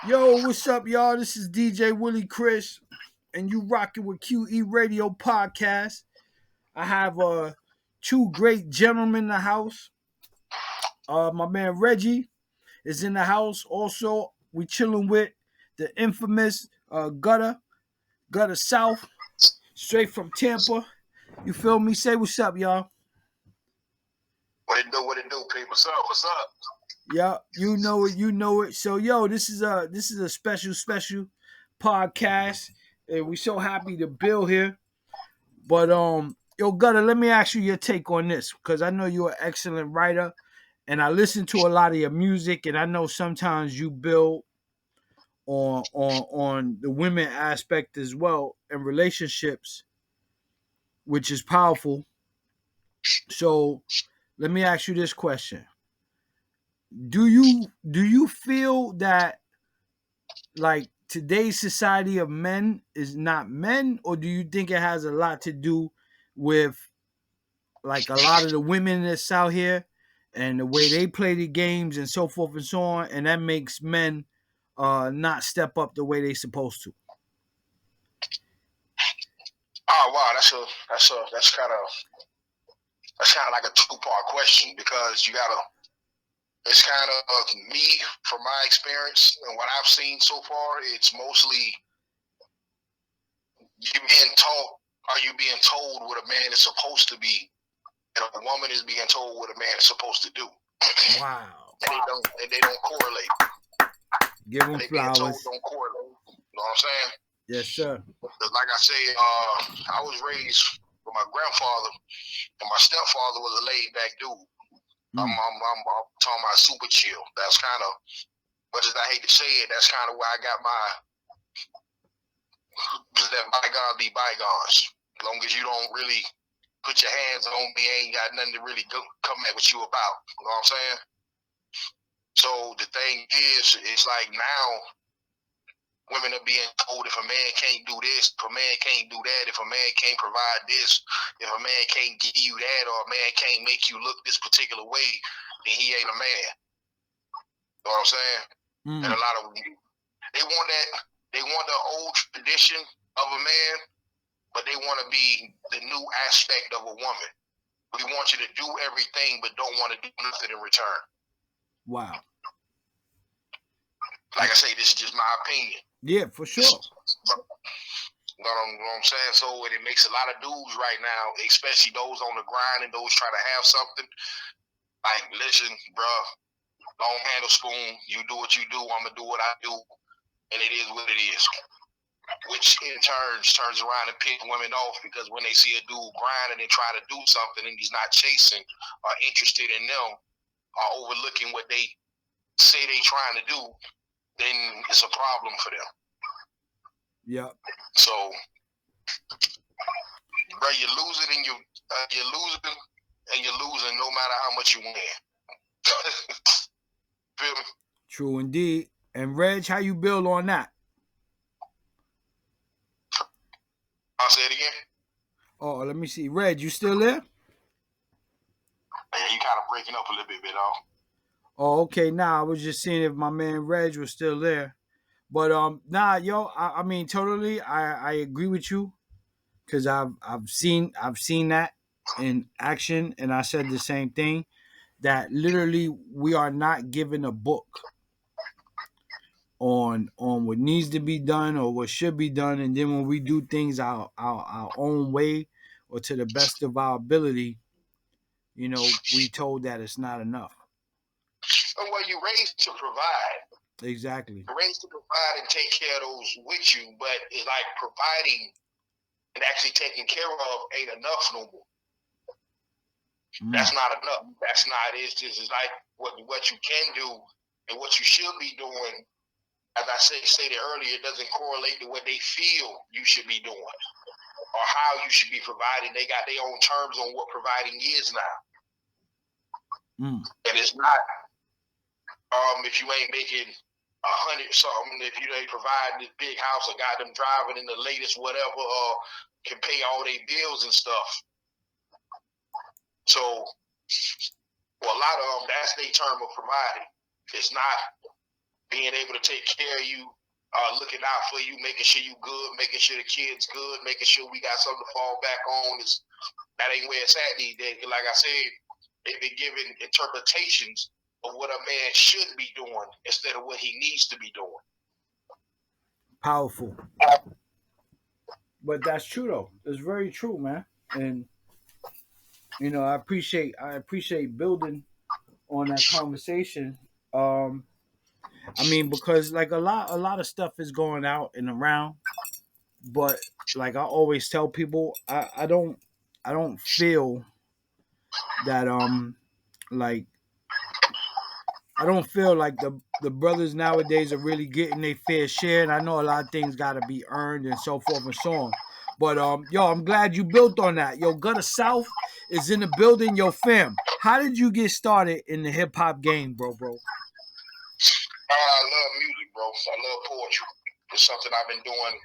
Yo, what's up, y'all? This is DJ Willy Krys, and you rocking with QE Radio Podcast. I have two great gentlemen in the house. My man Reggie is in the house. Also, we chilling with the infamous GuttaSouff, straight from Tampa. You feel me? Say what's up, y'all. What it do, people? What's up? Yeah, you know it, you know it. So, yo, this is a special podcast, and we so happy to build here. But yo, Gutter, let me ask you your take on this because I know you're an excellent writer, and I listen to a lot of your music, and I know sometimes you build on the women aspect as well and relationships, which is powerful. So let me ask you this question: Do you feel that like today's society of men is not men, or do you think it has a lot to do with like a lot of the women that's out here and the way they play the games and so forth and so on, and that makes men not step up the way they supposed to? Oh wow, that's kind of like a two-part question because you gotta. It's kind of me from my experience and what I've seen so far. It's mostly you being taught. Are you being told what a man is supposed to be, and a woman is being told what a man is supposed to do? Wow. And they don't correlate. Give them They being told flowers. don't correlate. You know what I'm saying? Yes, sir. Because like I say, I was raised with my grandfather, and my stepfather was a laid back dude. I'm talking about super chill. That's kind of, much as I hate to say it, that's kind of where I got my let bygones be bygones. As long as you don't really put your hands on me, ain't got nothing to really come at with you about. You know what I'm saying? So the thing is, it's like now women are being told if a man can't do this, if a man can't do that, if a man can't provide this, if a man can't give you that, or a man can't make you look this particular way, then he ain't a man. You know what I'm saying? And a lot of they want the old tradition of a man, but they want to be the new aspect of a woman. We want you to do everything, but don't want to do nothing in return. Wow. Like I say, this is just my opinion. Yeah, for sure. You know what I'm saying? So it makes a lot of dudes right now, especially those on the grind and those trying to have something, like, listen, bro, don't handle spoon. You do what you do. I'm going to do what I do. And it is what it is. Which in turn turns around and piss women off because when they see a dude grinding and trying to do something and he's not chasing or interested in them or overlooking what they say they trying to do, then it's a problem for them. Yep. So, bro, you're losing and you're losing no matter how much you win. Feel me? True indeed. And Reg, how you build on that? I'll say it again. Oh, let me see. Reg, you still there? Yeah, you kind of breaking up a little bit, off. Oh, okay. Nah, I was just seeing if my man Reg was still there. But nah, yo, I mean, totally, I agree with you because I've seen that in action, and I said the same thing that literally we are not given a book on what needs to be done or what should be done, and then when we do things our own way or to the best of our ability, you know, we told that it's not enough. Well, you're raised to provide. Exactly. You're raised to provide and take care of those with you, but it's like providing and actually taking care of ain't enough no more. That's not enough. That's not. It's just like what you can do and what you should be doing. As I stated earlier, it doesn't correlate to what they feel you should be doing or how you should be providing. They got their own terms on what providing is now. And it's not if you ain't making 100 something, if you ain't providing this big house or got them driving in the latest whatever, or can pay all their bills and stuff. So, well, a lot of them, that's their term of providing. It's not being able to take care of you, looking out for you, making sure you good, making sure the kids good, making sure we got something to fall back on. That ain't where it's at these days. Like I said, they've been giving interpretations of what a man should be doing instead of what he needs to be doing. Powerful. But that's true though. It's very true, man. And I appreciate building on that conversation. I mean, because like a lot of stuff is going out and around, but like I always tell people, I don't feel that like I don't feel like the brothers nowadays are really getting their fair share, and I know a lot of things got to be earned and so forth and so on. But yo, I'm glad you built on that. Yo, GuttaSouff is in the building. Yo, fam, how did you get started in the hip hop game, bro? I love music, bro. I love poetry. It's something I've been doing.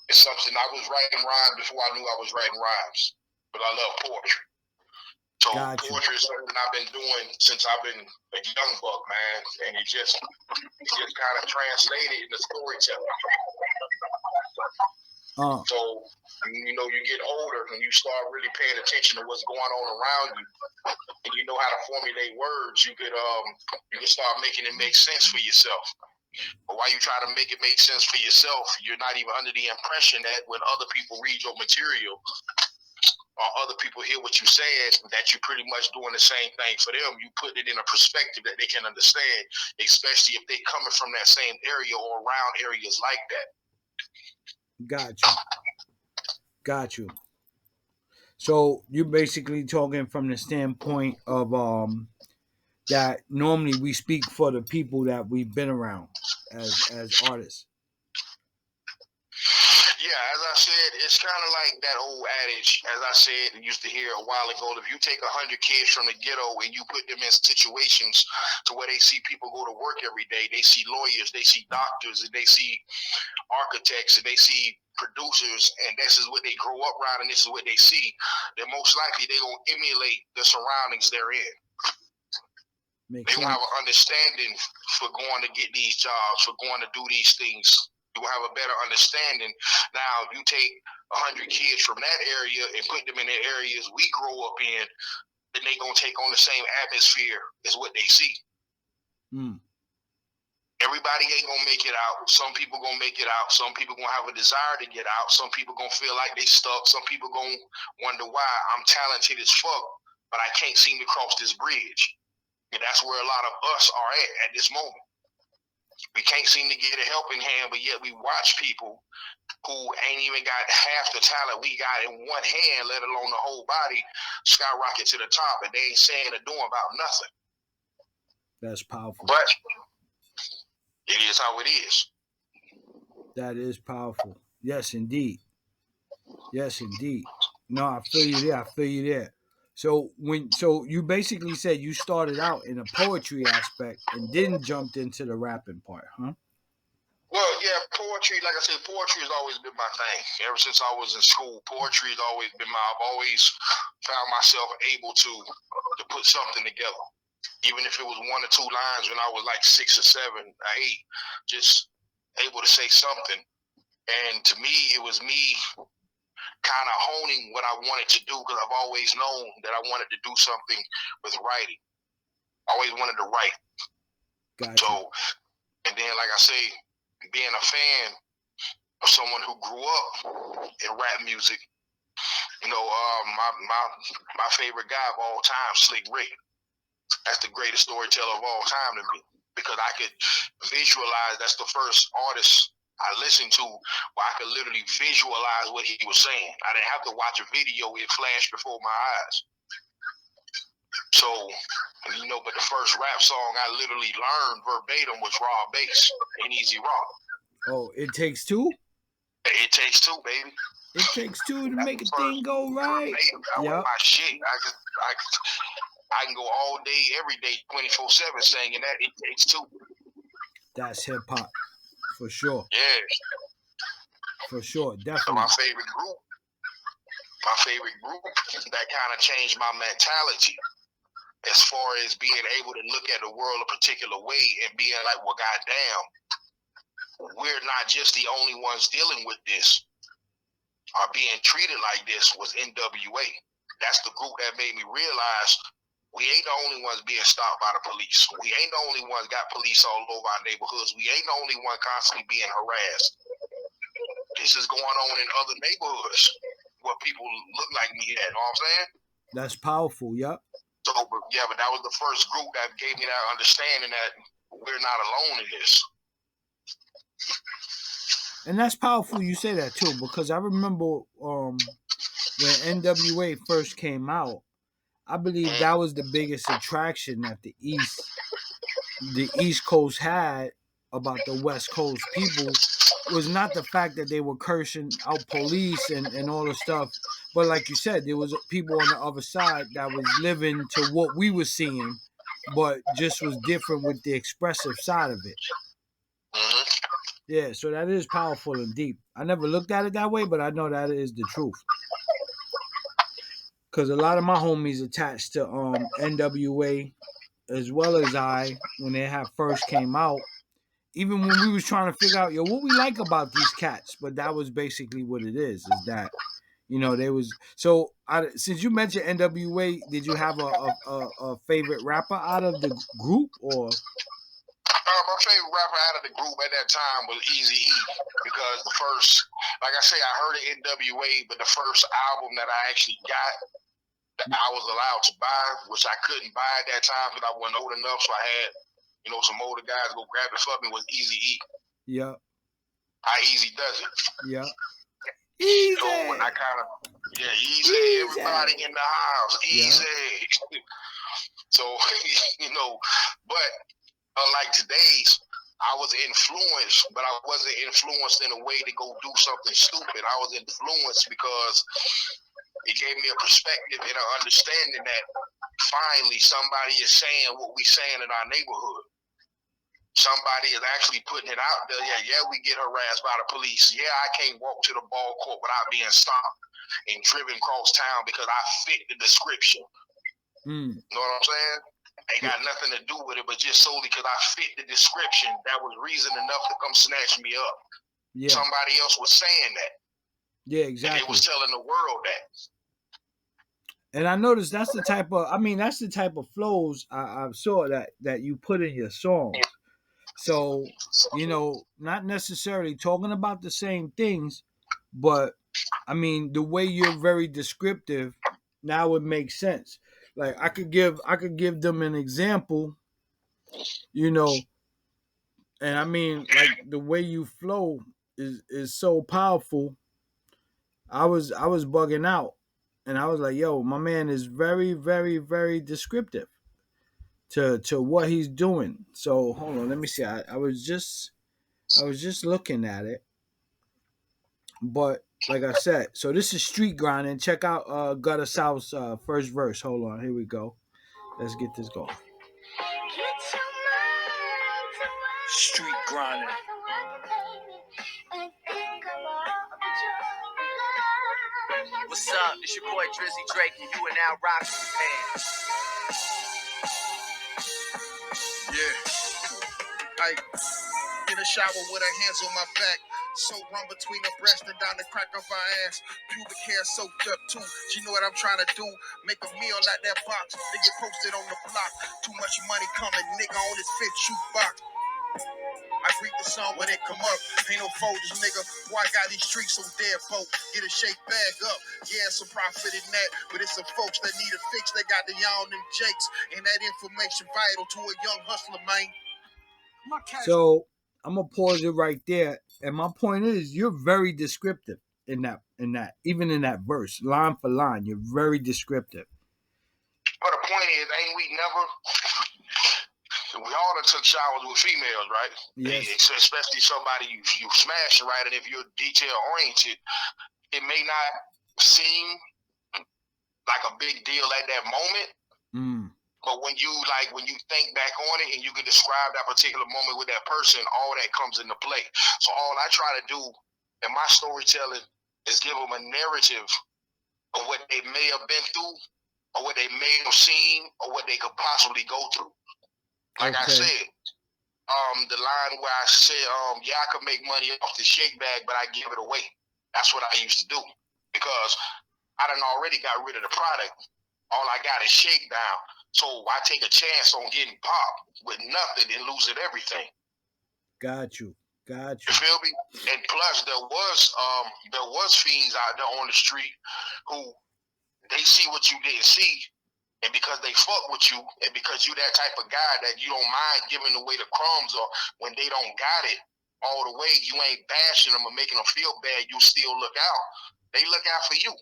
It's something I was writing rhymes before I knew I was writing rhymes. But I love poetry. So poetry is something I've been doing since I've been a young buck, man. And it just kind of translated into storytelling. So, you get older and you start really paying attention to what's going on around you, and you know how to formulate words. You can start making it make sense for yourself. But while you try to make it make sense for yourself, you're not even under the impression that when other people read your material or other people hear what you said, that you're pretty much doing the same thing for them. You put it in a perspective that they can understand, especially if they're coming from that same area or around areas like that. Got you. So you're basically talking from the standpoint of that normally we speak for the people that we've been around as artists. Yeah, as I said, it's kind of like that old adage, as I said and used to hear a while ago, if you take 100 kids from the ghetto and you put them in situations to where they see people go to work every day, they see lawyers, they see doctors, and they see architects, and they see producers, and this is what they grow up around and this is what they see, then most likely they're going to emulate the surroundings they're in. They don't have an understanding for going to get these jobs, for going to do these things. You will have a better understanding. Now, you take 100 kids from that area and put them in the areas we grow up in, then they're going to take on the same atmosphere as what they see. Everybody ain't going to make it out. Some people going to make it out. Some people going to have a desire to get out. Some people going to feel like they stuck. Some people going to wonder why I'm talented as fuck, but I can't seem to cross this bridge. And that's where a lot of us are at this moment. We can't seem to get a helping hand, but yet we watch people who ain't even got half the talent we got in one hand, let alone the whole body, skyrocket to the top, and they ain't saying or doing about nothing. That's powerful. But it is how it is. That is powerful. Yes, indeed. No, I feel you there. So you basically said you started out in a poetry aspect and then jumped into the rapping part, huh? Well, yeah, poetry, like I said, poetry has always been my thing. Ever since I was in school, poetry has always been I've always found myself able to put something together. Even if it was 1 or 2 lines when I was like 6 or 7 or 8, just able to say something. And to me, it was me kind of honing what I wanted to do, because I've always known that I wanted to do something with writing. I always wanted to write. Gotcha. So, and then, like I say, being a fan of someone who grew up in rap music, my favorite guy of all time, Slick Rick. That's the greatest storyteller of all time to me, because I could visualize. That's the first artist I listened to where I could literally visualize what he was saying. I didn't have to watch a video; it flashed before my eyes. So, but the first rap song I literally learned verbatim was Raw Bass and Easy Rock. Oh, It Takes Two? It takes two, baby. It takes two to make a thing go right. Yeah, my shit. I can go all day, every day, 24/7 singing that. It takes two. That's hip hop, for sure. Yeah, for sure, definitely. So my favorite group that kind of changed my mentality as far as being able to look at the world a particular way and being like, well, goddamn, we're not just the only ones dealing with this or being treated like this, was NWA. That's the group that made me realize we ain't the only ones being stopped by the police. We ain't the only ones got police all over our neighborhoods. We ain't the only one constantly being harassed. This is going on in other neighborhoods where people look like me at, you know what I'm saying? That's powerful, yep. So, yeah, but that was the first group that gave me that understanding that we're not alone in this. And that's powerful you say that too, because I remember when NWA first came out, I believe that was the biggest attraction that the East Coast had about the West Coast people, was not the fact that they were cursing out police and all the stuff, but like you said, there was people on the other side that was living to what we were seeing, but just was different with the expressive side of it. Mm-hmm. Yeah, so that is powerful and deep. I never looked at it that way, but I know that is the truth. Because a lot of my homies attached to NWA, as well as I, when they had first came out, even when we was trying to figure out, what we like about these cats, but that was basically what it is that, they was, so since you mentioned NWA, did you have a favorite rapper out of the group, or? My favorite rapper out of the group at that time was Eazy-E, because the first, like I say, I heard of NWA, but the first album that I actually got that I was allowed to buy, which I couldn't buy at that time because I wasn't old enough, so I had, some older guys go grab it for me, was Eazy-E. Yeah. How Easy does it. Yeah. Easy. So when I kind of, Easy, everybody in the house, Easy. Yeah. So, but unlike today's, I was influenced, but I wasn't influenced in a way to go do something stupid. I was influenced because it gave me a perspective and an understanding that finally somebody is saying what we saying in our neighborhood. Somebody is actually putting it out there. Yeah, we get harassed by the police. Yeah, I can't walk to the ball court without being stopped and driven across town because I fit the description. You know what I'm saying? Ain't got nothing to do with it, but just solely because I fit the description. That was reason enough to come snatch me up. Yeah. Somebody else was saying that. Yeah, exactly. And they was telling the world that. And I noticed that's the type of flows I saw that you put in your songs. So, not necessarily talking about the same things, but the way you're very descriptive, now it makes sense. Like I could give them an example, and like the way you flow is so powerful. I was bugging out, and I was like, yo, my man is very, very, very descriptive to what he's doing. So hold on, let me see. I was just looking at it. But like I said, so this is Street Grinding. Check out GuttaSouff's first verse. Hold on, here we go. Let's get this going. Street Grinding. What's up? It's your boy Drizzy Drake, and you are now rocking the band. Yeah. I in a shower with her hands on my back. So run between her breast and down the crack of her ass. Pubic hair soaked up too. She know what I'm trying to do. Make a meal out that box. They get posted on the block. Too much money coming, nigga on his fifth shoot box. I greet the sun when it come up. Ain't no folders, nigga. Boy, I got these streets on deadbolt. Get a shake bag up. Yeah, some profit in that. But it's some folks that need a fix. They got the y'all them jakes. And that information vital to a young hustler, man. So I'm gonna pause it right there. And my point is, you're very descriptive in that, even in that verse, line for line, you're very descriptive. But the point is, ain't we never? We all done took showers with females, right? Yes. Especially somebody you smashing, right? And if you're detail oriented, it may not seem like a big deal at that moment. But when you think back on it and you can describe that particular moment with that person, all that comes into play. So all I try to do in my storytelling is give them a narrative of what they may have been through or what they made them seem, or what they could possibly go through. Like I said, the line where I said, yeah, I could make money off the shake bag, but I give it away. That's what I used to do because I done already got rid of the product. All I got is shakedown. So I take a chance on getting popped with nothing and losing everything. Got you. You feel me? And plus, there was fiends out there on the street who they see what you didn't see, and because they fuck with you, and because you that type of guy that you don't mind giving away the crumbs, or when they don't got it all the way, you ain't bashing them or making them feel bad. You still look out. They look out for you.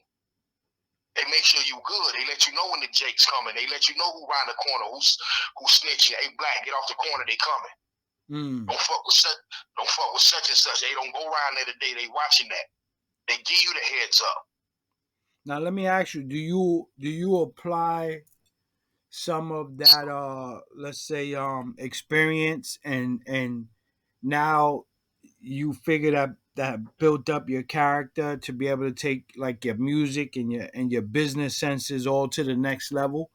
They make sure you good. They let you know when the Jake's coming. They let you know who around the corner, who's snitching. Hey, black, get off the corner. They coming. Don't fuck with such and such. They don't go around there today. They watching that. They give you the heads up. Now let me ask you: Do you apply some of that let's say experience and now you figure that built up your character to be able to take like your music and your business senses all to the next level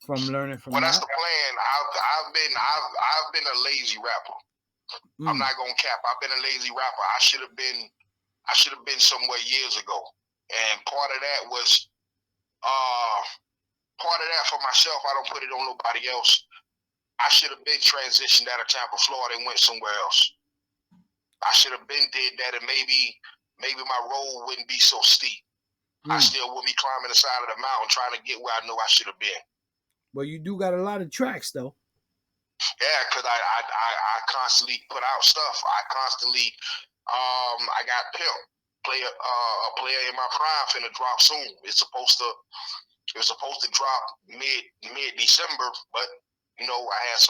from learning from well, that? that's the plan. I've been a lazy rapper. I'm not gonna cap. I've been a lazy rapper. I should have been somewhere years ago. And part of that was for myself. I don't put it on nobody else. I should have been transitioned out of Tampa, Florida, and went somewhere else. I should have been did that, and maybe my road wouldn't be so steep. I still would be climbing the side of the mountain trying to get where I know I should have been. Well, you do got a lot of tracks though. Yeah, because I constantly put out stuff. I constantly I got Pimp, a player in my prime finna drop soon. It was supposed to drop mid December, but you know, I had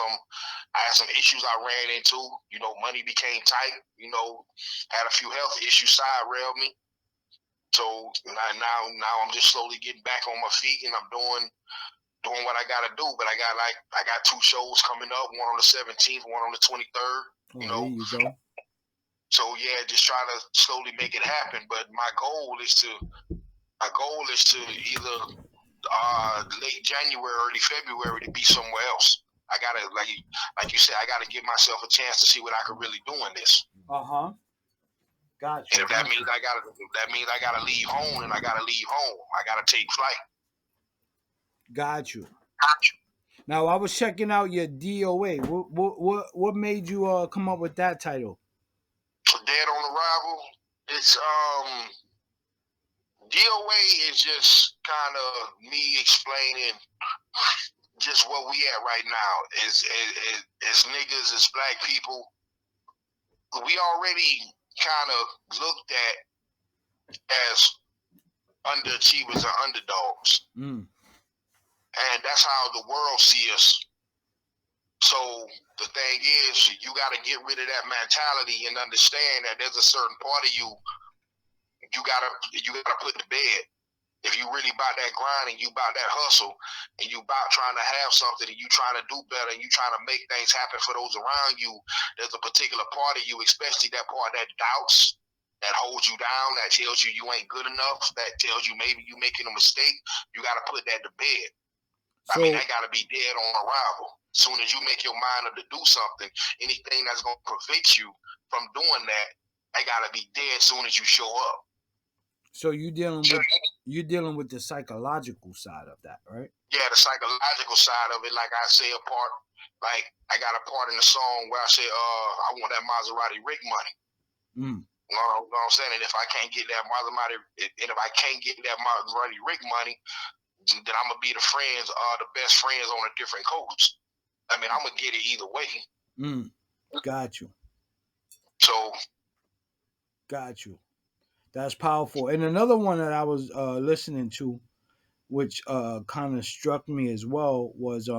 some issues I ran into. You know, money became tight. You know, had a few health issues side railed me. So now I'm just slowly getting back on my feet, and I'm doing what I gotta do. But I got 2 shows coming up, one on the 17th, one on the 23rd. You know. There you go. So yeah, just trying to slowly make it happen. But my goal is to either late January, early February to be somewhere else. I gotta like you said, I gotta give myself a chance to see what I could really do in this. Gotcha. And if that means I gotta leave home, and I gotta leave home. I gotta take flight. Got you. Now I was checking out your DOA. What made you come up with that title? Dead on Arrival. It's DOA is just kind of me explaining just what we at right now. As niggas, as black people, we already kind of looked at as underachievers and underdogs. And that's how the world sees us. So the thing is, you got to get rid of that mentality and understand that there's a certain part of you gotta put to bed. If you really about that grind and you about that hustle and you about trying to have something and you trying to do better and you trying to make things happen for those around you, there's a particular part of you, especially that part that doubts, that holds you down, that tells you you ain't good enough, that tells you maybe you making a mistake. You got to put that to bed. I mean, that got to be dead on arrival. As soon as you make your mind up to do something, anything that's going to prevent you from doing that, they got to be dead as soon as you show up. So you're dealing with the psychological side of that, right? Yeah, the psychological side of it. Like I say, like I got a part in the song where I say, I want that Maserati Rick money. You know what I'm saying? And if I can't get that Maserati Rick money, then I'm gonna be the best friends on a different coast. I mean, I'm gonna get it either way. Got you. So, got you. That's powerful. And another one that I was listening to, which kind of struck me as well, was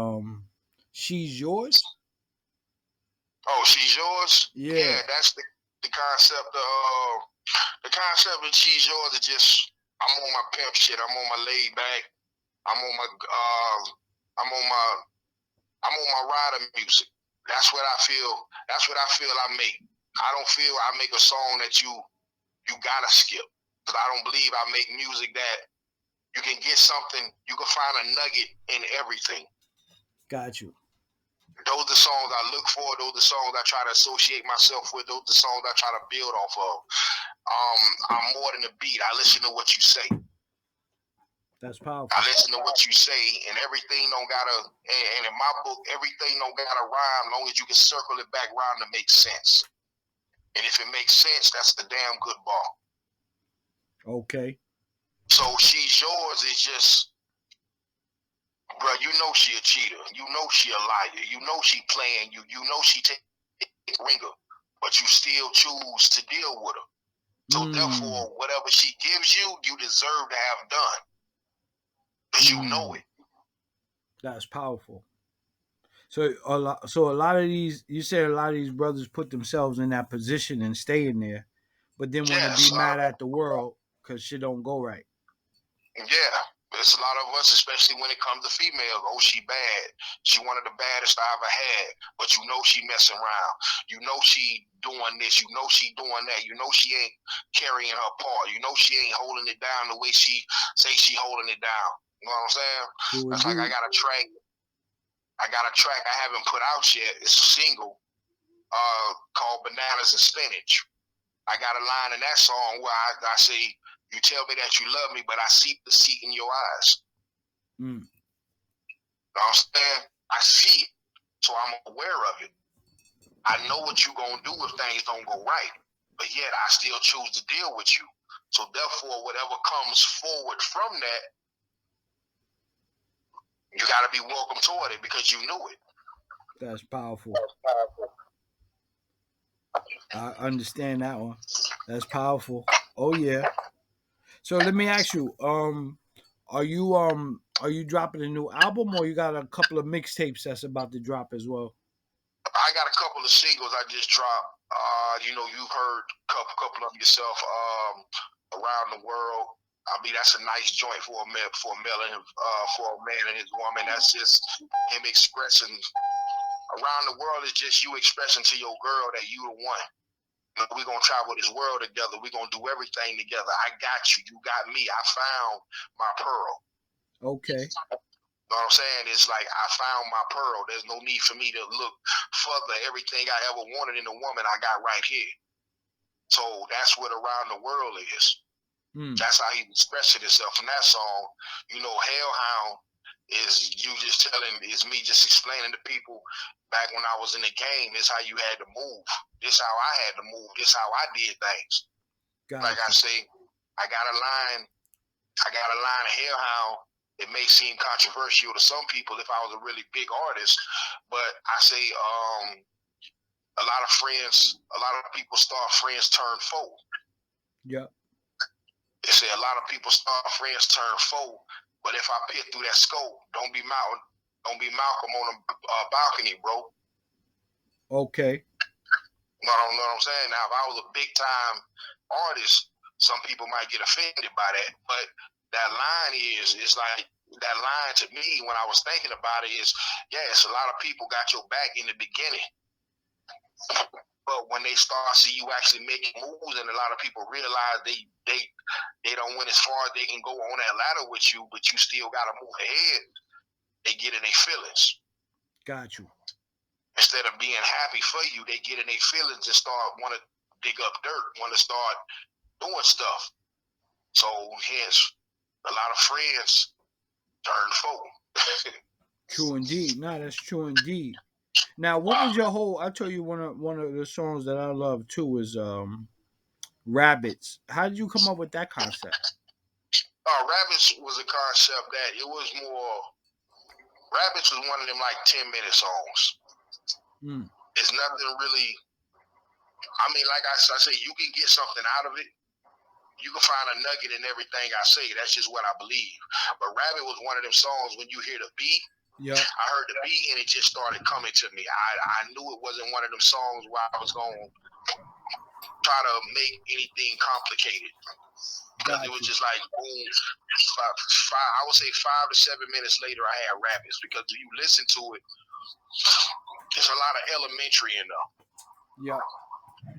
"She's Yours." Oh, She's Yours. Yeah, that's the concept of the concept of She's Yours is just I'm on my pimp shit. I'm on my laid back. I'm on my rider music. That's what I feel. That's what I feel I make. I don't feel I make a song that you gotta skip. Because I don't believe I make music that You can get something. You can find a nugget in everything. Got you. Those are the songs I look for. Those are the songs I try to associate myself with. Those are the songs I try to build off of. I'm more than a beat. I listen to what you say. That's powerful. I listen to what you say, and everything don't gotta. And in my book, everything don't gotta rhyme. Long as you can circle it back around to make sense. And if it makes sense, that's the damn good ball. Okay. So She's Yours is just, bro. You know she a cheater. You know she a liar. You know she playing you. You know she take ringer, but you still choose to deal with her. So therefore, whatever she gives you, you deserve to have done. Because you know it. That's powerful. So a lot of these, you said a lot of these brothers put themselves in that position and stay in there, but then want to be mad at the world because shit don't go right. Yeah, it's a lot of us, especially when it comes to females. Oh, she bad. She one of the baddest I ever had, but you know she messing around. You know she doing this. You know she doing that. You know she ain't carrying her part. You know she ain't holding it down the way she say she holding it down. You know what I'm saying? That's like I got a track I haven't put out yet. It's a single called Bananas and Spinach. I got a line in that song where I say, you tell me that you love me, but I see the deceit in your eyes. You know what I'm saying? I see it, so I'm aware of it. I know what you're going to do if things don't go right, but yet I still choose to deal with you. So therefore, whatever comes forward from that, you got to be welcome toward it because you knew it. That's powerful. I understand that one. That's powerful. Oh yeah. So let me ask you, are you dropping a new album or you got a couple of mixtapes that's about to drop as well? I got a couple of singles I just dropped. You've heard a couple of them yourself. Around the World. I mean, that's a nice joint for a man and his woman. That's just him expressing. Around the World is just you expressing to your girl that you the one. We're going to travel this world together. We're going to do everything together. I got you. You got me. I found my pearl. Okay. You know what I'm saying? It's like I found my pearl. There's no need for me to look further. Everything I ever wanted in a woman, I got right here. So that's what Around the World is. That's how he expressed himself in that song. You know, Hellhound is you just telling, is me just explaining to people back when I was in the game, this how you had to move. This how I had to move. This how I did things. Like I say, I got a line of Hellhound. It may seem controversial to some people if I was a really big artist, but I say a lot of people start friends turn foe. Yeah. They say a lot of people start friends turn foe, but if I peer through that scope, don't be Malcolm on a balcony, bro. Okay. You know what I'm saying? Now, if I was a big time artist, some people might get offended by that, but that line is like, that line to me when I was thinking about it is, yes, a lot of people got your back in the beginning. But when they start see you actually making moves, and a lot of people realize they don't went as far as they can go on that ladder with you, but you still got to move ahead, they get in their feelings. Got you. Instead of being happy for you, they get in their feelings and start want to dig up dirt, want to start doing stuff. So hence, a lot of friends turn foe. True indeed. No, that's true indeed. Now, what was your whole? I'll tell you one of the songs that I love too is Rabbits. How did you come up with that concept? Rabbits was a concept that it was more. Rabbits was one of them like 10-minute songs. It's nothing really. I mean, like I say, you can get something out of it. You can find a nugget in everything I say. That's just what I believe. But Rabbit was one of them songs when you hear the beat. Yeah. I heard the beat and it just started coming to me. I knew it wasn't one of them songs where I was going to try to make anything complicated. Because it was just like, boom, I would say 5 to 7 minutes later, I had Rabbits. Because if you listen to it, there's a lot of elementary in there. Yeah.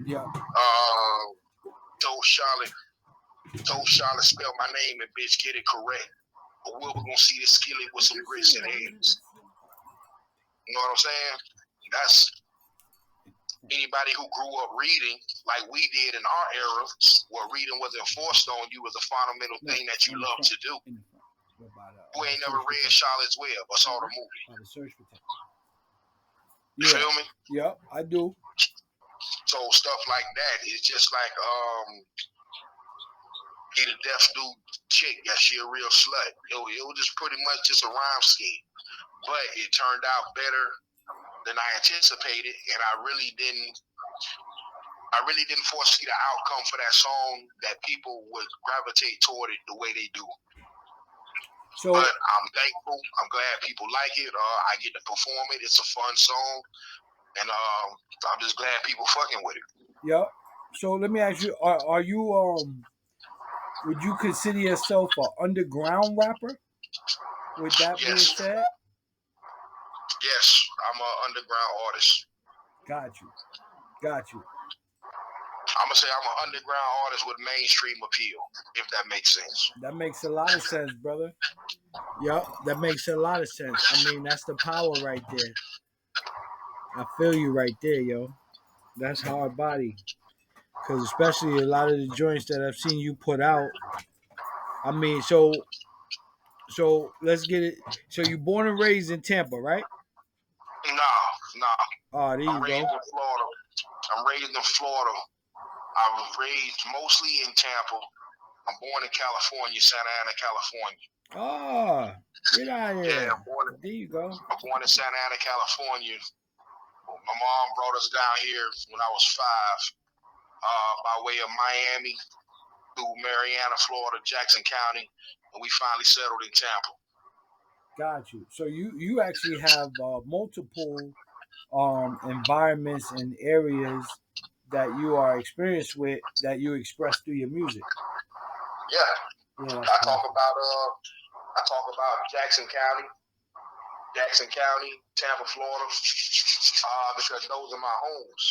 Yeah. Told Charlotte spell my name and bitch get it correct. or we're gonna see this skillet with some grits and eggs. You know what I'm saying? That's anybody who grew up reading like we did in our era, where reading was enforced on you as a fundamental thing that you love to do. Who ain't never read Charlotte's Web or saw the movie? You feel me? Yep, I do. So stuff like that is just like Get a Deaf Dude chick, yeah, she a real slut. It was just pretty much just a rhyme scheme. But it turned out better than I anticipated, and I really didn't foresee the outcome for that song that people would gravitate toward it the way they do. So, but I'm thankful. I'm glad people like it. I get to perform it. It's a fun song, and I'm just glad people fucking with it. Yep. So let me ask you: Are you would you consider yourself an underground rapper? With that being said, yes, I'm an underground artist. Got you. I'm gonna say I'm an underground artist with mainstream appeal, if that makes sense. That makes a lot of sense, brother. Yep, that makes a lot of sense. I mean, that's the power right there. I feel you right there, yo. That's hard body. Because especially a lot of the joints that I've seen you put out. I mean, so let's get it. So you born and raised in Tampa, right? Nah. Oh, there you go. I'm raised in Florida. I was raised mostly in Tampa. I'm born in California, Santa Ana, California. Oh, get out of here. Yeah, there you go. I'm born in Santa Ana, California. My mom brought us down here when I was 5, by way of Miami, through Mariana, Florida, Jackson County, and we finally settled in Tampa. Got you. So you actually have multiple environments and areas that you are experienced with that you express through your music. Yeah. I talk about Jackson County, Tampa, Florida, because those are my homes.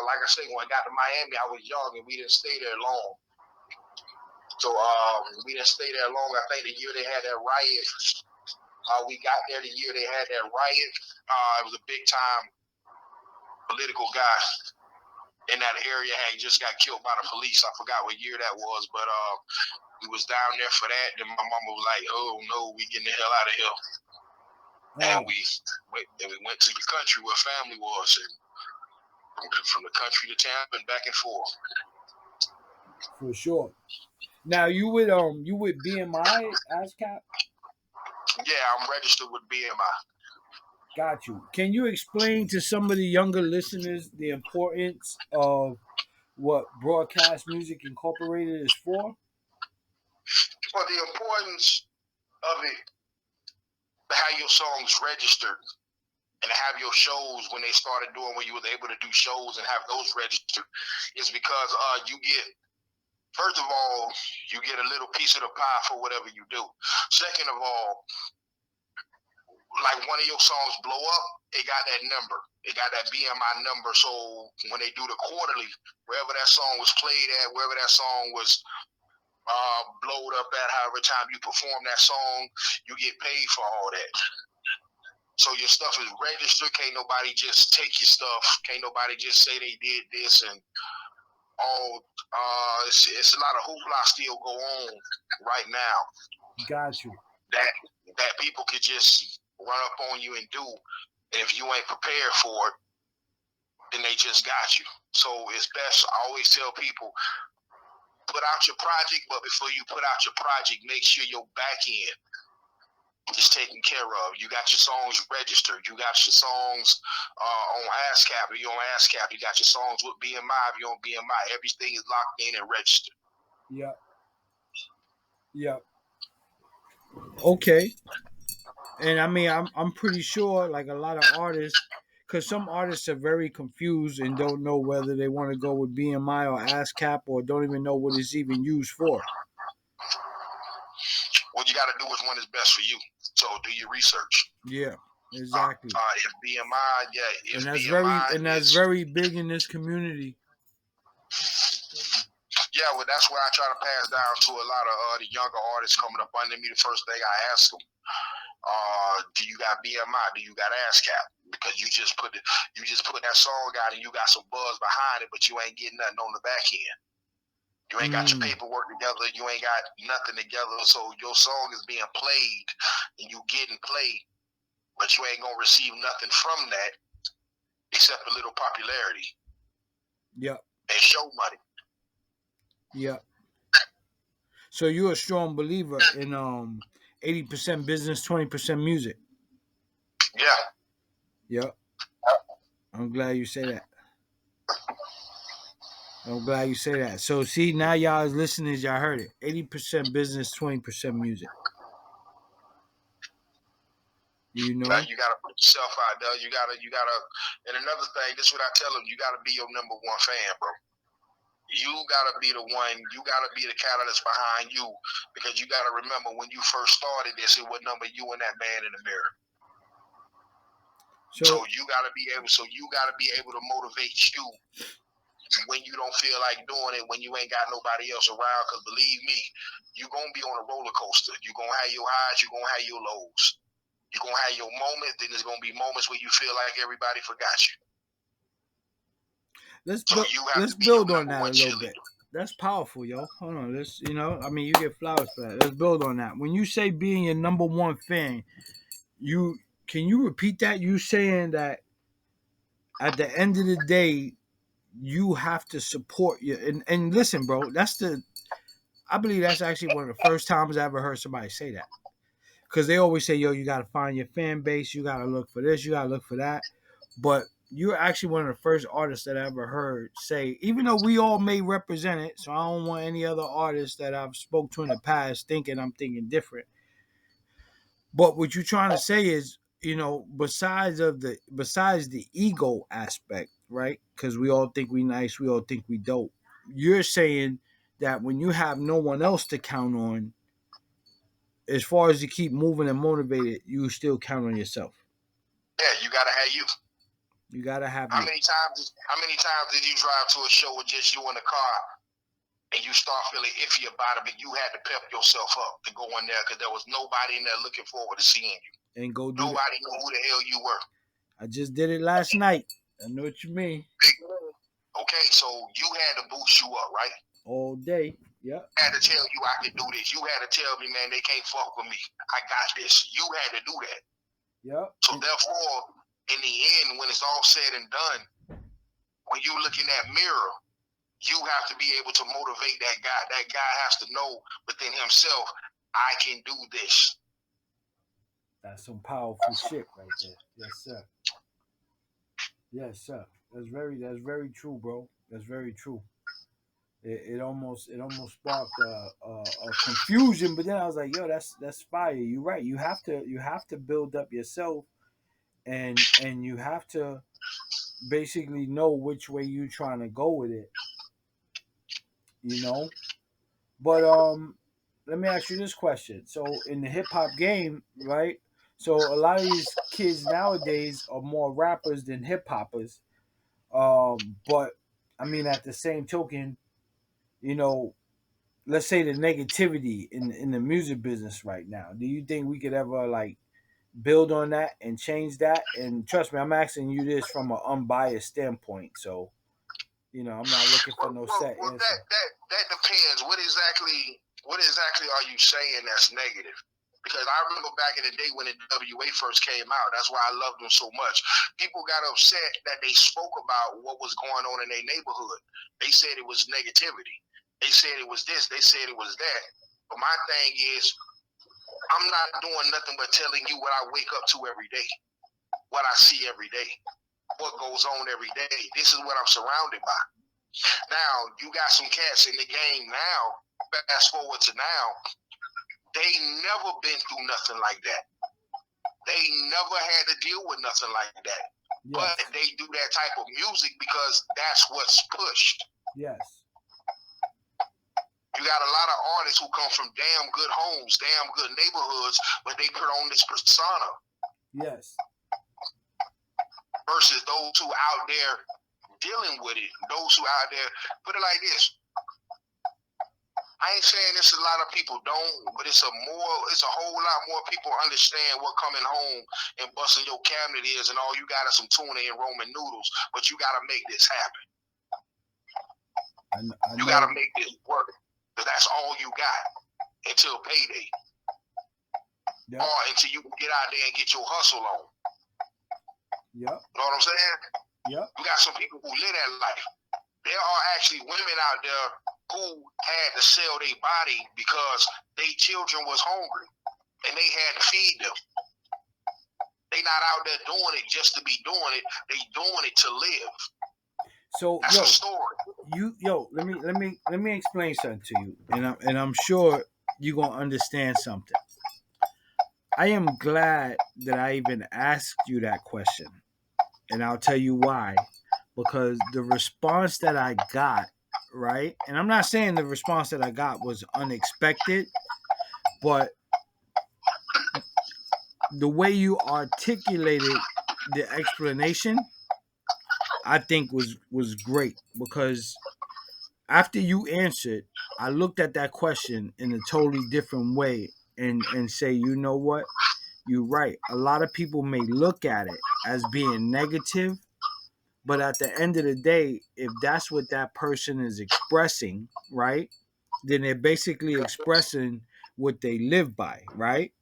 Like I say, when I got to Miami, I was young and we didn't stay there long. So we didn't stay there long. I think the year they had that riot, we got there the year they had that riot. It was a big time political guy in that area had just got killed by the police. I forgot what year that was, but we was down there for that. Then my mama was like, "Oh no, we getting the hell out of here." And we went to the country where family was, and from the country to Tampa and back and forth. For sure. Now you with BMI ASCAP? Yeah, I'm registered with BMI. Got you. Can you explain to some of the younger listeners the importance of what Broadcast Music Incorporated is for? Well, the importance of it, how your songs registered, and have your shows when they started doing, when you were able to do shows and have those registered, is because you get, first of all, you get a little piece of the pie for whatever you do. Second of all, like one of your songs blow up, it got that number. It got that BMI number. So when they do the quarterly, wherever that song was played at, wherever that song was blowed up at, however time you perform that song, you get paid for all that. So your stuff is registered. Can't nobody just take your stuff. Can't nobody just say they did this and all. It's a lot of hoopla still go on right now. Got you. That people could just run up on you and do. And if you ain't prepared for it, then they just got you. So it's best, I always tell people, put out your project, but before you put out your project, make sure your back end is taken care of. You got your songs registered. You got your songs on ASCAP. If you're on ASCAP, you got your songs with BMI. If you're on BMI, everything is locked in and registered. Yep. Okay. And I mean, I'm pretty sure, like a lot of artists, because some artists are very confused and don't know whether they want to go with BMI or ASCAP, or don't even know what it's even used for. What you got to do is one is best for you. So do your research. Yeah, exactly. If BMI, yeah, and that's BMI very big in this community. Yeah, well, that's what I try to pass down to a lot of the younger artists coming up under me. The first thing I ask them, do you got BMI? Do you got ASCAP? Because you just put that song out and you got some buzz behind it, but you ain't getting nothing on the back end. You ain't got your paperwork together. You ain't got nothing together. So your song is being played and you getting played, but you ain't gonna receive nothing from that except a little popularity. Yep. And show money. Yep. So you're a strong believer in 80% business, 20% music. Yeah. Yep. I'm glad you say that. So see, now y'all as listeners, y'all heard it. 80% business, 20% music. You know? You gotta put yourself out there. You gotta, and another thing, this is what I tell them, you gotta be your number one fan, bro. You gotta be the one, you gotta be the catalyst behind you, because you gotta remember when you first started this, it was number you and that man in the mirror. So you gotta be able to motivate you when you don't feel like doing it, when you ain't got nobody else around, because believe me, you're gonna be on a roller coaster. You're gonna have your highs, you're gonna have your lows. You're gonna have your moments, then there's gonna be moments where you feel like everybody forgot you. Let's build on that a little bit. That's powerful, yo. Hold on. You get flowers for that. Let's build on that. When you say being your number one fan, can you repeat that? You saying that at the end of the day, you have to support your and listen, bro. I believe that's actually one of the first times I ever heard somebody say that. Because they always say, yo, you got to find your fan base. You got to look for this. You got to look for that. But you're actually one of the first artists that I ever heard say, even though we all may represent it, so I don't want any other artists that I've spoke to in the past thinking I'm thinking different. But what you're trying to say is, besides the ego aspect, right? Because we all think we nice, we all think we dope. You're saying that when you have no one else to count on, as far as you keep moving and motivated, you still count on yourself. Yeah, you gotta have you. You gotta have How many times did you drive to a show with just you in the car and you start feeling iffy about it, but you had to pep yourself up to go in there because there was nobody in there looking forward to seeing you. And go do nobody knew who the hell you were. I just did it last night. I know what you mean. Okay, so you had to boost you up, right? All day. Yep. I had to tell you I could do this. You had to tell me, man, they can't fuck with me. I got this. You had to do that. Yep. So therefore, in the end, when it's all said and done, when you look in that mirror, you have to be able to motivate that guy. That guy has to know within himself, I can do this. That's some powerful shit right there. Yes, sir. Yes, sir. That's very true, bro. That's very true. It almost sparked a confusion, but then I was like, yo, that's fire. You're right. You have to build up yourself, and you have to basically know which way you're trying to go with it. But let me ask you this question. So in the hip hop game, right? So a lot of these kids nowadays are more rappers than hip hoppers. But I mean, at the same token, let's say the negativity in the music business right now. Do you think we could ever like build on that and change that? And trust me, I'm asking you this from an unbiased standpoint. So, I'm not looking for no set answer. That depends. What exactly are you saying that's negative? Because I remember back in the day when the WA first came out, that's why I loved them so much. People got upset that they spoke about what was going on in their neighborhood. They said it was negativity. They said it was this. They said it was that. But my thing is, I'm not doing nothing but telling you what I wake up to every day, what I see every day, what goes on every day. This is what I'm surrounded by. Now, you got some cats in the game now, fast forward to now, they never been through nothing like that. They never had to deal with nothing like that. Yes. But they do that type of music because that's what's pushed. Yes. You got a lot of artists who come from damn good homes, damn good neighborhoods, but they put on this persona. Yes. Versus those who out there dealing with it. Those who out there, put it like this. I ain't saying this a lot of people don't, but it's a whole lot more people understand what coming home and busting your cabinet is, and all you got is some tuna and Roman noodles, but you got to make this happen. You got to make this work, because that's all you got until payday. Yep. Or until you can get out there and get your hustle on. Yep. You know what I'm saying? Yep. You got some people who live that life. There are actually women out there who had to sell their body because their children was hungry and they had to feed them. They not out there doing it just to be doing it. They doing it to live. So that's a story. Let me explain something to you, and I'm sure you're gonna understand something. I am glad that I even asked you that question, and I'll tell you why. Because the response that I got, right? And I'm not saying the response that I got was unexpected, but the way you articulated the explanation, I think was great. Because after you answered, I looked at that question in a totally different way and say, you know what? You're right. A lot of people may look at it as being negative, but at the end of the day, if that's what that person is expressing, right, then they're basically expressing what they live by, right?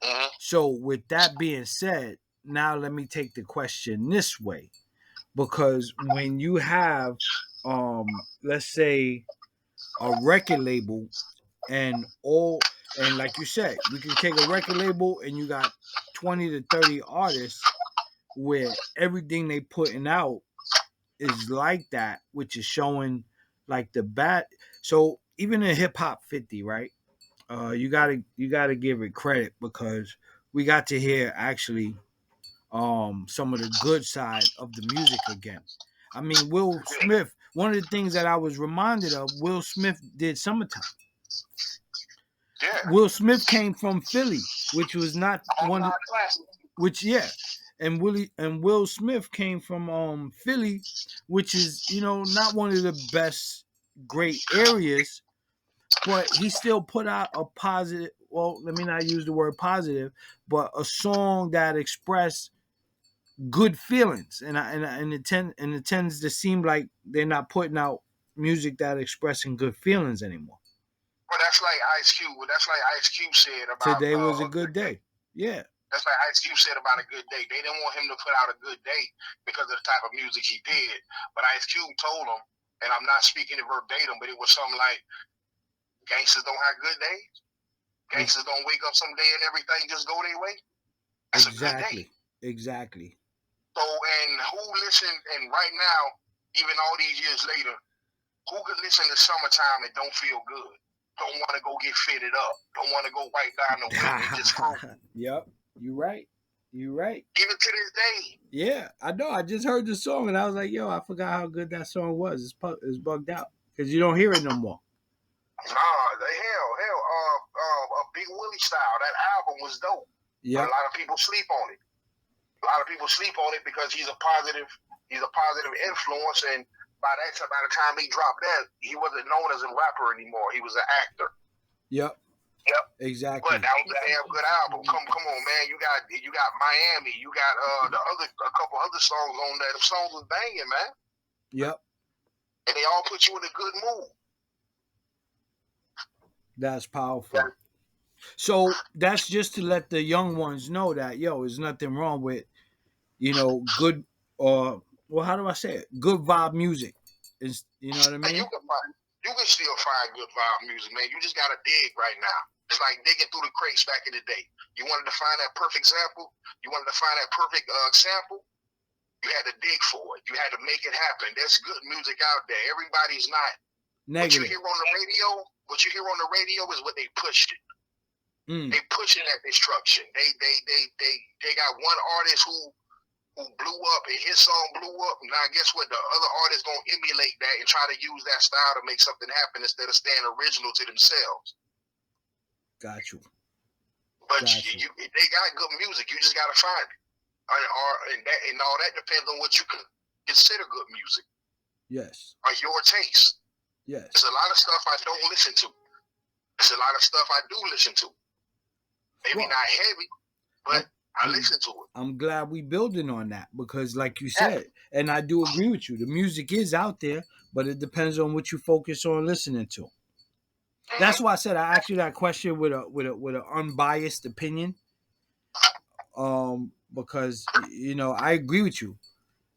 Mm-hmm. So with that being said, now let me take the question this way. Because when you have, let's say, a record label and like you said, we can take a record label and you got 20 to 30 artists where everything they putting out is like that, which is showing like the bad. So even in hip hop 50, right? You gotta give it credit because we got to hear actually some of the good side of the music again. I mean, Will Smith. One of the things that I was reminded of, Will Smith did "Summertime." Yeah. Will Smith came from Philly, which was not one. Which and Will Smith came from Philly, which is not one of the best great areas, but he still put out a positive. Well, let me not use the word positive, but a song that expressed good feelings, and it tends to seem like they're not putting out music that expressing good feelings anymore. Well, that's like Ice Cube. That's like Ice Cube said about today was a good day. Yeah. That's like Ice Cube said about a good day. They didn't want him to put out a good day because of the type of music he did. But Ice Cube told him, and I'm not speaking it verbatim, but it was something like, gangsters don't have good days. Gangsters don't wake up someday and everything just go their way. That's a good day. Exactly. So, and who listened, and right now, even all these years later, who could listen to Summertime and don't feel good? Don't want to go get fitted up. Don't want to go wipe down the window and just screw. Yep, you're right. Even to this day. Yeah, I know. I just heard the song and I was like, yo, I forgot how good that song was. It's bugged out because you don't hear it no more. Nah, hell, a Big Willie style. That album was dope. Yeah. A lot of people sleep on it. A lot of people sleep on it because he's a positive influence, and by the time he dropped that, he wasn't known as a rapper anymore. He was an actor. Yep. Exactly. But that was a damn good album. Come on, man. You got Miami. You got a couple other songs on there. The songs was banging, man. Yep. And they all put you in a good mood. That's powerful. Yeah. So that's just to let the young ones know that there's nothing wrong with good how do I say it? Good vibe music. Is you know what I mean? You can still find good vibe music, man. You just gotta dig right now. It's like digging through the crates back in the day. You wanted to find that perfect sample. You wanted to find that perfect sample. You had to dig for it. You had to make it happen. There's good music out there. Everybody's not negative. What you hear on the radio is what they pushed it. They pushing that destruction. They got one artist who blew up and his song blew up. Now guess what? The other artists gonna emulate that and try to use that style to make something happen instead of staying original to themselves. Got you. But they got good music. You just gotta find it. And all that depends on what you consider good music. Yes. Or your taste. Yes. There's a lot of stuff I don't listen to. There's a lot of stuff I do listen to. Maybe not heavy, but I listen to it. I'm glad we building on that because, like you said, and I do agree with you. The music is out there, but it depends on what you focus on listening to. That's why I said I asked you that question with an unbiased opinion. Because I agree with you.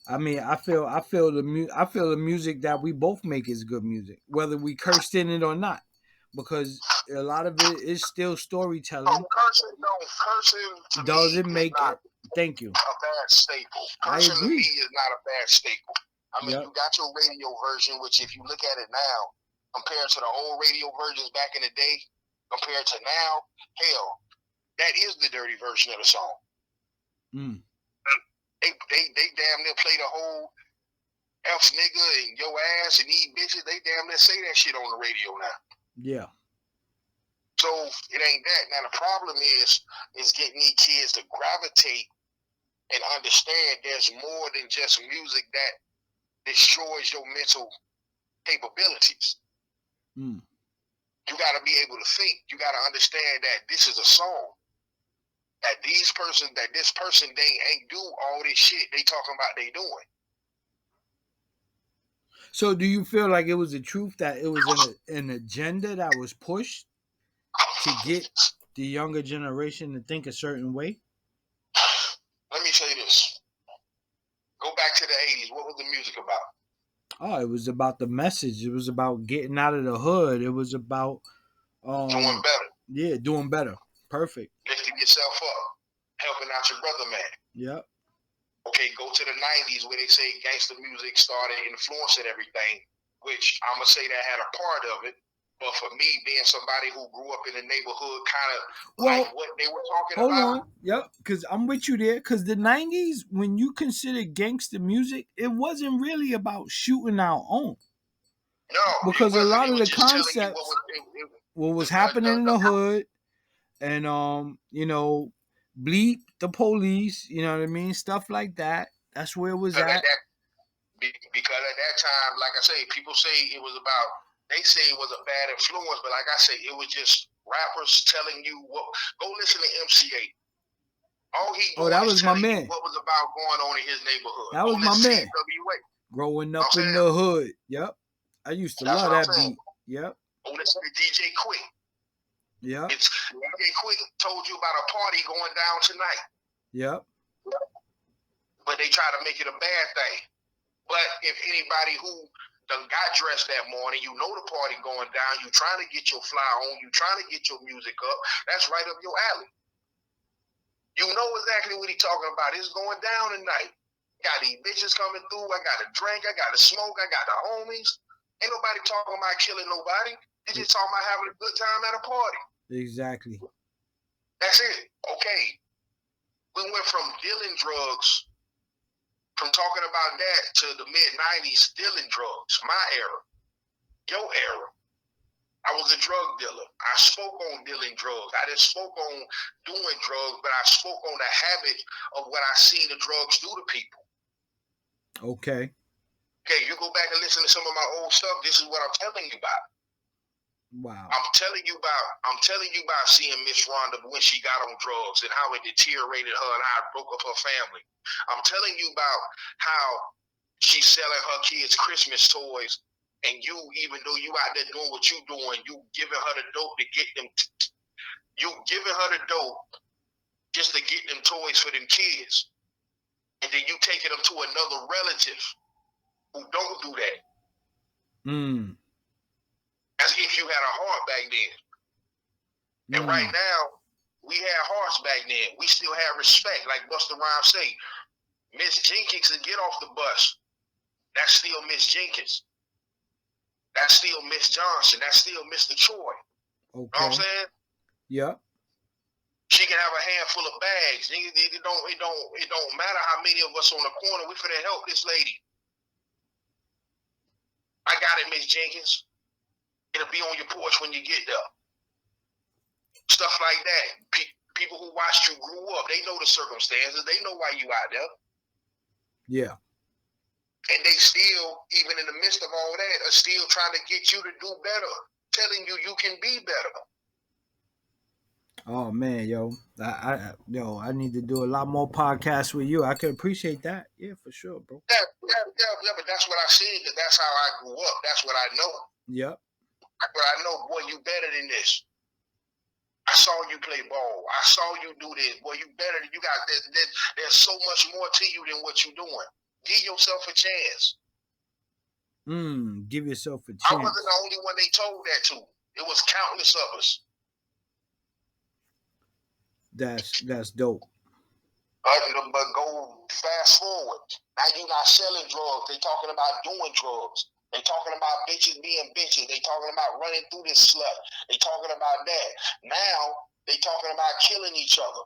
I mean, I feel the music that we both make is good music, whether we cursed in it or not, because a lot of it is still storytelling. Cursing doesn't make it. Thank you. A bad staple. Cursing to me is not a bad staple. I mean, you got your radio version, which if you look at it now, compared to the old radio versions back in the day, compared to now, hell, that is the dirty version of the song. They damn near play the whole F nigga and yo ass and eat bitches. They damn near say that shit on the radio now. Yeah. So it ain't that. Now the problem is getting these kids to gravitate and understand there's more than just music that destroys your mental capabilities. You got to be able to think. You got to understand that this is a song. That this person, they ain't do all this shit they talking about they doing. So do you feel like it was the truth that it was an agenda that was pushed to get the younger generation to think a certain way? Let me say this. Go back to the 80s. What was the music about? Oh, it was about the message. It was about getting out of the hood. It was about doing better. Yeah, doing better. Perfect. Lifting yourself up. Helping out your brother, man. Yep. Okay, go to the 90s where they say gangster music started influencing everything, which I'm going to say that had a part of it. But for me, being somebody who grew up in the neighborhood, kind of like what they were talking about. Hold on. Yep, because I'm with you there. Because the 90s, when you consider gangster music, it wasn't really about shooting our own. No. Because a lot of the concepts, what was happening in the hood, and, bleep the police, you know what I mean? Stuff like that. That's where it was at. Because at that time, like I say, people say it was about, they say it was a bad influence, but like I say, it was just rappers telling you what. Go listen to MC8. All he that was my man. What was about going on in his neighborhood. That was my man. CWA. Growing up in the hood. Yep. I used to love that beat. Yep. Go listen to DJ Quick. Yeah. It's DJ Quick told you about a party going down tonight. Yep. But they try to make it a bad thing. But if anybody who done got dressed that morning, you know the party going down, you trying to get your fly on, you trying to get your music up, that's right up your alley. You know exactly what he talking about. It's going down tonight. Got these bitches coming through. I got a drink. I got a smoke. I got the homies. Ain't nobody talking about killing nobody. They just talking about having a good time at a party. Exactly. That's it. Okay. We went from dealing drugs, from talking about that to the mid-90s, dealing drugs. My era. Your era. I was a drug dealer. I spoke on dealing drugs. I didn't spoke on doing drugs, but I spoke on the habit of what I seen the drugs do to people. Okay. Okay, you go back and listen to some of my old stuff. This is what I'm telling you about. Wow. I'm telling you about seeing Miss Rhonda when she got on drugs and how it deteriorated her and how it broke up her family. I'm telling you about how she's selling her kids Christmas toys, and you, even though you out there doing what you doing, you giving her the dope to get them. You giving her the dope just to get them toys for them kids, and then you taking them to another relative who don't do that. As if you had a heart back then. And right now, we had hearts back then. We still have respect, like Busta Rhymes say. Miss Jenkins can get off the bus. That's still Miss Jenkins. That's still Miss Johnson. That's still Mr. Troy. Okay. You know what I'm saying? Yep. She can have a handful of bags. It don't matter how many of us on the corner. We finna help this lady. I got it, Miss Jenkins. It'll be on your porch when you get there. Stuff like that. People who watched you grew up, they know the circumstances. They know why you out there. Yeah. And they still, even in the midst of all that, are still trying to get you to do better, telling you you can be better. Oh man, yo, I need to do a lot more podcasts with you. I can appreciate that. Yeah, for sure, bro. Yeah, but that's what I said. That's how I grew up. That's what I know. Yep. But I know, boy, you better than this. I saw you play ball. I saw you do this. Boy, you better than you got. There's so much more to you than what you're doing. Give yourself a chance. Give yourself a chance. I wasn't the only one they told that to. It was countless of us. That's dope. But go fast forward. Now you not selling drugs. They talking about doing drugs. They talking about bitches being bitches. They talking about running through this slut. They talking about that. Now they talking about killing each other.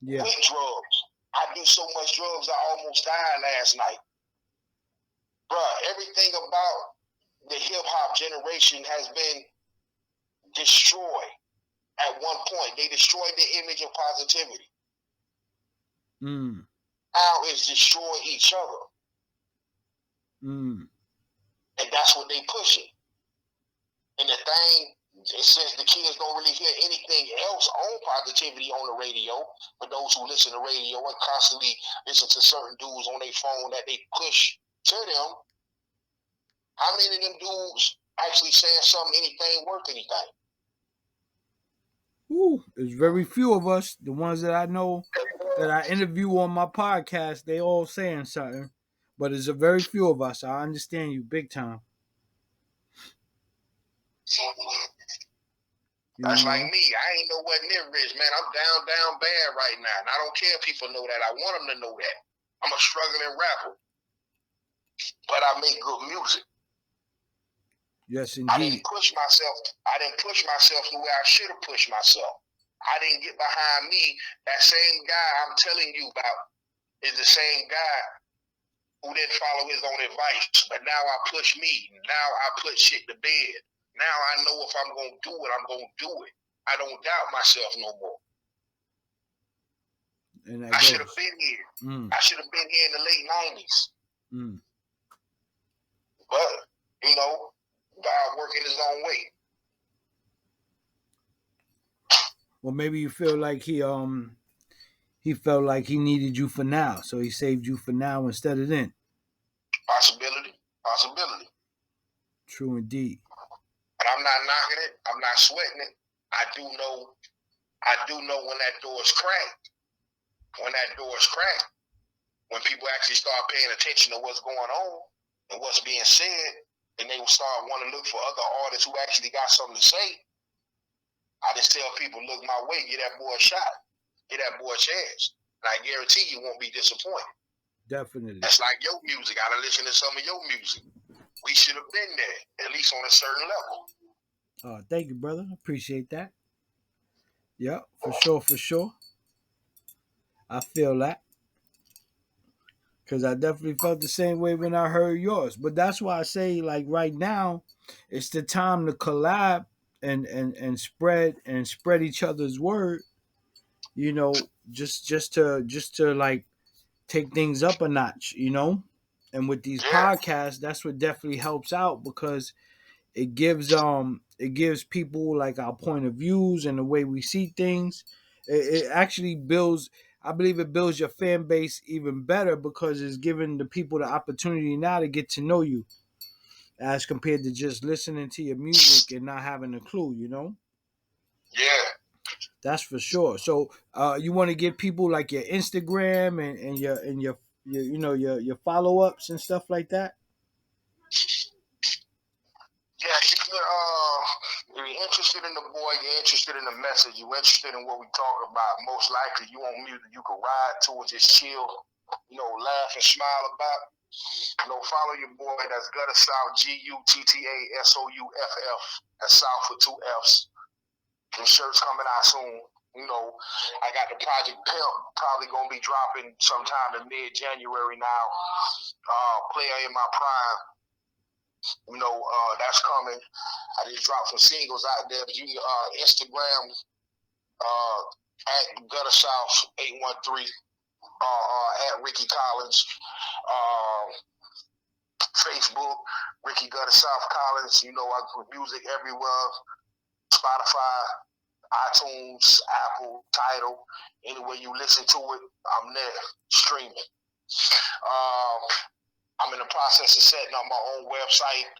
Yeah. With drugs. I do so much drugs I almost died last night. Bruh, everything about the hip-hop generation has been destroyed at one point. They destroyed the image of positivity. Now it's destroy each other. And that's what they pushing. And the thing, since the kids don't really hear anything else on positivity on the radio, for those who listen to radio and constantly listen to certain dudes on their phone that they push to them, how many of them dudes actually saying something, anything worth anything? Ooh, there's very few of us. The ones that I know that I interview on my podcast, they all saying something. But there's a very few of us. I understand you big time. That's like me. I ain't nowhere near rich, man. I'm down bad right now. And I don't care if people know that. I want them to know that. I'm a struggling rapper. But I make good music. Yes, indeed. I didn't push myself the way I should have pushed myself. I didn't get behind me. That same guy I'm telling you about is the same guy who didn't follow his own advice. But now I push me. Now I put shit to bed. Now I know if I'm going to do it, I'm going to do it. I don't doubt myself no more. And I should have been here. I should have been here in the late 90s. But, you know, God working his own way. Well, maybe you feel like he felt like he needed you for now, so he saved you for now instead of then. Possibility. True indeed. But I'm not knocking it. I'm not sweating it. I do know when that door is cracked. When people actually start paying attention to what's going on and what's being said, and they will start wanting to look for other artists who actually got something to say. I just tell people, look my way, get that boy a shot. Get that boy a chance. And I guarantee you won't be disappointed. Definitely. That's like your music. I done listened to some of your music. We should have been there, at least on a certain level. Thank you, brother. Appreciate that. Yeah, for sure. I feel that. Because I definitely felt the same way when I heard yours. But that's why I say, like, right now, it's the time to collab and spread each other's word. You know, just to like take things up a notch, you know? And with these podcasts, that's what definitely helps out, because it gives people like our point of views and the way we see things. It actually builds, I believe it builds your fan base even better, because it's giving the people the opportunity now to get to know you, as compared to just listening to your music and not having a clue, you know? Yeah. That's for sure. So you want to give people like your Instagram and your you know your follow-ups and stuff like that? Yeah, if you're interested in the boy, you're interested in the message, you're interested in what we talk about, most likely you want music you can ride to and just chill, you know, laugh and smile about. You know, follow your boy. That's GuttaSouff, GuttaSouff. That's South with 2 F's. Some shirts coming out soon. You know, I got the Project Pimp probably gonna be dropping sometime in mid-January now. Player in My Prime. You know, that's coming. I just dropped some singles out there. But you can Instagram at GuttaSouff 813 at Ricky Collins. Facebook, Ricky GuttaSouff Collins. You know, I put music everywhere. Spotify, iTunes, Apple, Tidal. Anywhere you listen to it, I'm there streaming. I'm in the process of setting up my own website,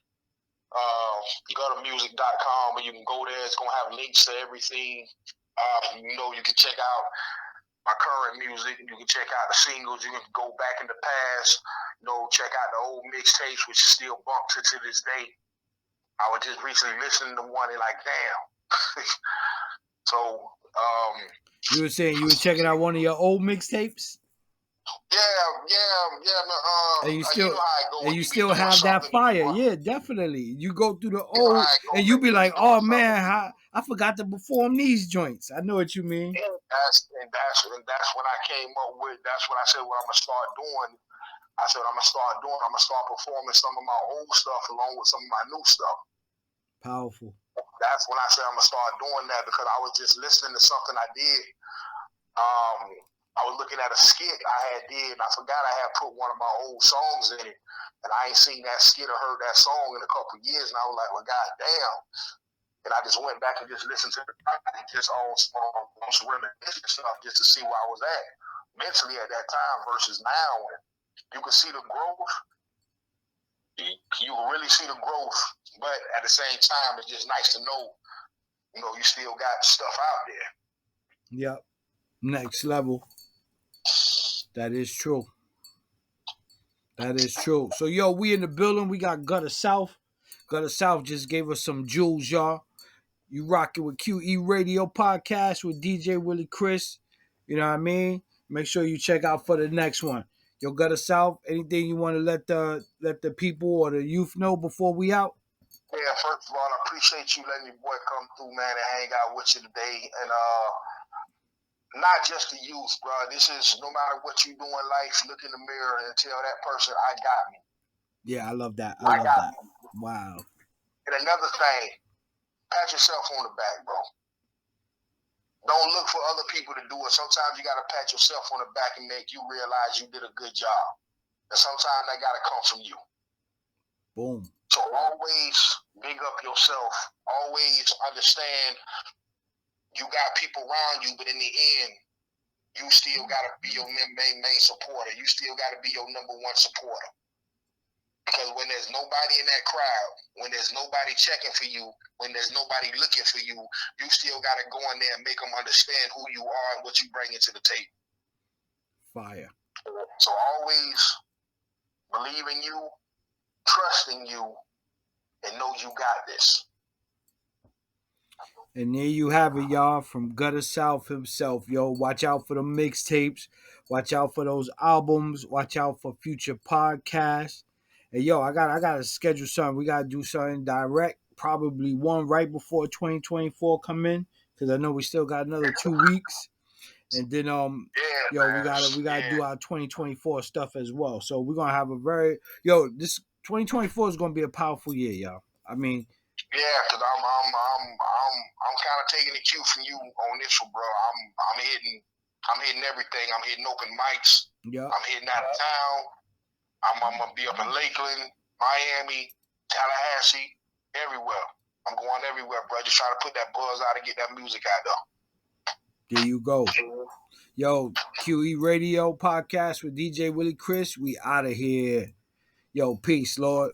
guttamusic.com, where you can go there. It's going to have links to everything. You know, you can check out my current music. You can check out the singles. You can go back in the past. You know, check out the old mixtapes, which is still bumped to this day. I was just recently listening to one and like, damn. So, you were saying you were checking out one of your old mixtapes? Yeah, man. And you still, you know how it go and you still have that fire. Yeah, definitely. You go through the You know old, how it go and you when be you like, doing oh something. man, I forgot to perform these joints. I know what you mean. That's what I came up with. That's what I said. What I'm gonna start doing. I'm gonna start performing some of my old stuff along with some of my new stuff. Powerful. That's when I said I'm gonna start doing that, because I was just listening to something I did. I was looking at a skit I had did, and I forgot I had put one of my old songs in it, and I ain't seen that skit or heard that song in a couple of years, and I was like, well, goddamn. And I just went back and just listened to the just on some reminiscent stuff just to see where I was at mentally at that time versus now. And you can see the growth. You can really see the growth, but at the same time, it's just nice to know, you know, you still got stuff out there. Yep. Next level. That is true. That is true. So, yo, we in the building. We got GuttaSouff. GuttaSouff just gave us some jewels, y'all. You rocking with QE Radio Podcast with DJ Willy Krys. You know what I mean? Make sure you check out for the next one. Yo, GuttaSouff, anything you want to let the people or the youth know before we out? Yeah, first of all, I appreciate you letting your boy come through, man, and hang out with you today. And not just the youth, bro. This is, no matter what you do in life, look in the mirror and tell that person, I got me. Yeah, I love that. I love that. Me. Wow. And another thing, pat yourself on the back, bro. Don't look for other people to do it. Sometimes you got to pat yourself on the back and make you realize you did a good job. And sometimes that got to come from you. Boom. So always big up yourself. Always understand you got people around you, but in the end, you still got to be your main supporter. You still got to be your number one supporter. Because when there's nobody in that crowd, when there's nobody checking for you, when there's nobody looking for you, you still got to go in there and make them understand who you are and what you bring into the table. Fire. So always believe in you, trust in you, and know you got this. And there you have it, y'all, from GuttaSouff himself. Yo, watch out for the mixtapes. Watch out for those albums. Watch out for future podcasts. And yo, I gotta schedule something. We gotta do something direct. Probably one right before 2024 come in, because I know we still got another 2 weeks. And then we gotta do our 2024 stuff as well. So we're gonna have this 2024 is gonna be a powerful year, y'all. I mean, yeah, because I'm kind of taking the cue from you on this one, bro. I'm hitting everything. I'm hitting open mics. Yeah. I'm hitting out of town. I'm gonna be up in Lakeland, Miami, Tallahassee, everywhere. I'm going everywhere, bro. Just trying to put that buzz out and get that music out there. There you go. Yo, QE Radio Podcast with DJ Willy Krys. We out of here. Yo, peace, Lord.